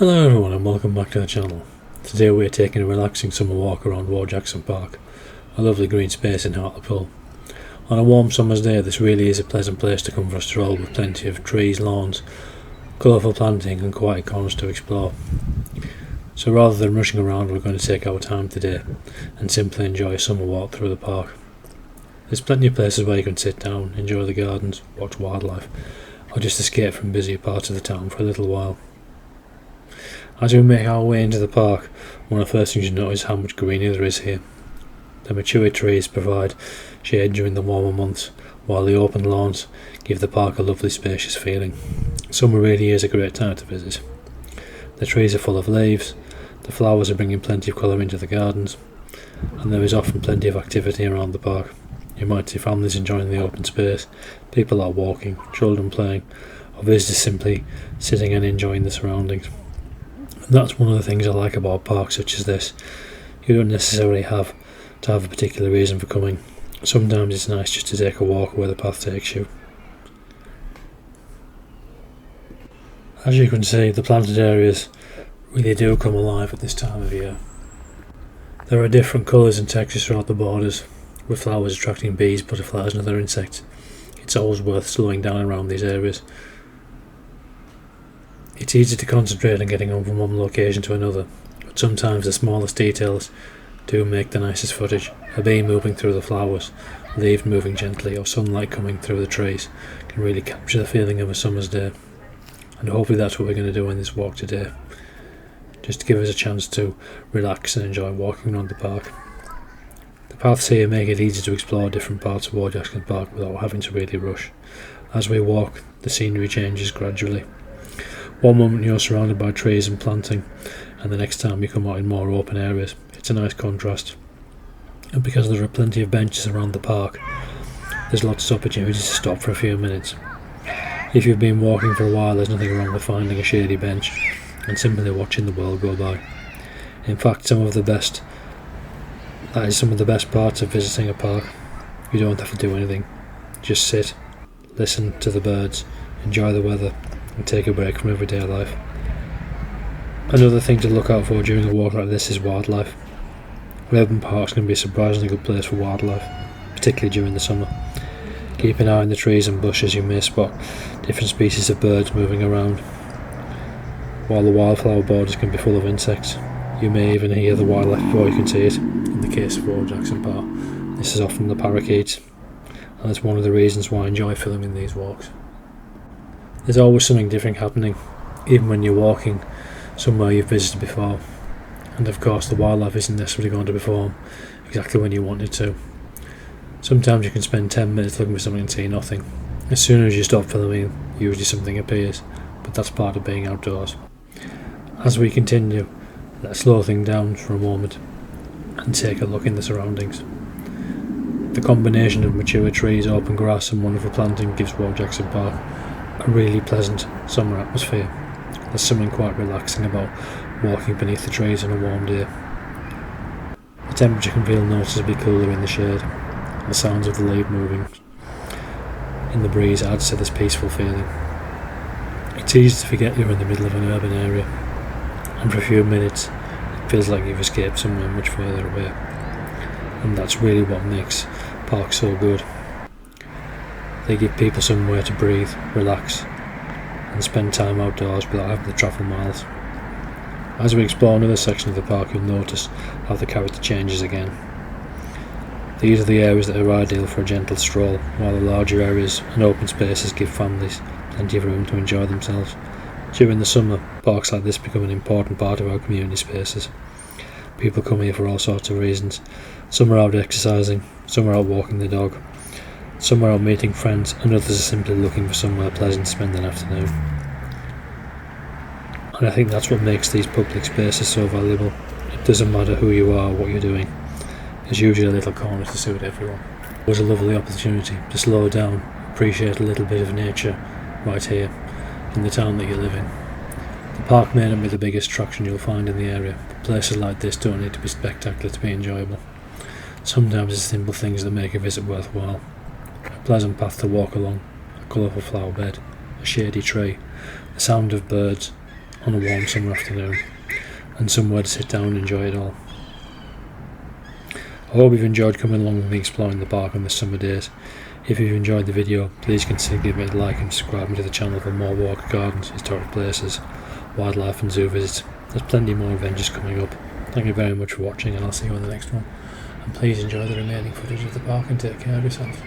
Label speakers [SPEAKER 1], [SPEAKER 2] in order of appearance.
[SPEAKER 1] Hello everyone and welcome back to the channel. Today we're taking a relaxing summer walk around Jackson Park, a lovely green space in Hartlepool. On a warm summer's day this really is a pleasant place to come for a stroll with plenty of trees, lawns, colourful planting and quiet corners to explore. So rather than rushing around, we're going to take our time today and simply enjoy a summer walk through the park. There's plenty of places where you can sit down, enjoy the gardens, watch wildlife, or just escape from busier parts of the town for a little while. As we make our way into the park, one of the first things you notice is how much greenery there is here. The mature trees provide shade during the warmer months, while the open lawns give the park a lovely spacious feeling. Summer really is a great time to visit. The trees are full of leaves, the flowers are bringing plenty of colour into the gardens, and there is often plenty of activity around the park. You might see families enjoying the open space, people are walking, children playing, or visitors simply sitting and enjoying the surroundings. That's one of the things I like about parks such as this. You don't necessarily have to have a particular reason for coming. Sometimes it's nice just to take a walk where the path takes you. As you can see, the planted areas really do come alive at this time of year. There are different colours and textures throughout the borders, with flowers attracting bees, butterflies and other insects. It's always worth slowing down around these areas. It's easy to concentrate on getting on from one location to another, but sometimes the smallest details do make the nicest footage. A bee moving through the flowers, leaves moving gently, or sunlight coming through the trees can really capture the feeling of a summer's day. And hopefully that's what we're going to do in this walk today, just to give us a chance to relax and enjoy walking around the park. The paths here make it easy to explore different parts of Jackson Park without having to really rush. As we walk, the scenery changes gradually. One moment you're surrounded by trees and planting, and the next time you come out in more open areas. It's a nice contrast. And because there are plenty of benches around the park, there's lots of opportunities to stop for a few minutes. If you've been walking for a while, there's nothing wrong with finding a shady bench and simply watching the world go by. In fact, some of the best parts of visiting a park. You don't have to do anything. Just sit, listen to the birds, enjoy the weather, and take a break from everyday life. Another thing to look out for during a walk like this is wildlife. Urban parks can be a surprisingly good place for wildlife, particularly during the summer. Keep an eye on the trees and bushes. You may spot different species of birds moving around, while the wildflower borders can be full of insects. You may even hear the wildlife before you can see it. In the case of Jackson Park, this is often the parakeets, and it's one of the reasons why I enjoy filming these walks. There's always something different happening, even when you're walking somewhere you've visited before. And of course the wildlife isn't necessarily going to perform exactly when you want it to. Sometimes you can spend 10 minutes looking for something and see nothing. As soon as you stop filming, usually something appears, but that's part of being outdoors. As we continue, let's slow things down for a moment and take a look in the surroundings. The combination of mature trees, open grass and wonderful planting gives Jackson Park a really pleasant summer atmosphere. There's something quite relaxing about walking beneath the trees on a warm day. The temperature can feel noticeably cooler in the shade. The sounds of the leaves moving in the breeze adds to this peaceful feeling. It's easy to forget you're in the middle of an urban area, and for a few minutes it feels like you've escaped somewhere much further away. And that's really what makes parks so good. They give people somewhere to breathe, relax, and spend time outdoors without having to travel miles. As we explore another section of the park, you'll notice how the character changes again. These are the areas that are ideal for a gentle stroll, while the larger areas and open spaces give families plenty of room to enjoy themselves. During the summer, parks like this become an important part of our community spaces. People come here for all sorts of reasons. Some are out exercising, some are out walking the dog, some are out meeting friends, and others are simply looking for somewhere pleasant to spend an afternoon. And I think that's what makes these public spaces so valuable. It doesn't matter who you are or what you're doing. There's usually a little corner to suit everyone. It was a lovely opportunity to slow down, appreciate a little bit of nature right here in the town that you live in. The park may not be the biggest attraction you'll find in the area, but places like this don't need to be spectacular to be enjoyable. Sometimes it's simple things that make a visit worthwhile. A pleasant path to walk along, a colourful flower bed, a shady tree, the sound of birds, on a warm summer afternoon, and somewhere to sit down and enjoy it all. I hope you've enjoyed coming along with me exploring the park on the summer days. If you've enjoyed the video, please consider giving it a like and subscribing to the channel for more walk gardens, historic places, wildlife and zoo visits. There's plenty more adventures coming up. Thank you very much for watching, and I'll see you on the next one. And please enjoy the remaining footage of the park and take care of yourself.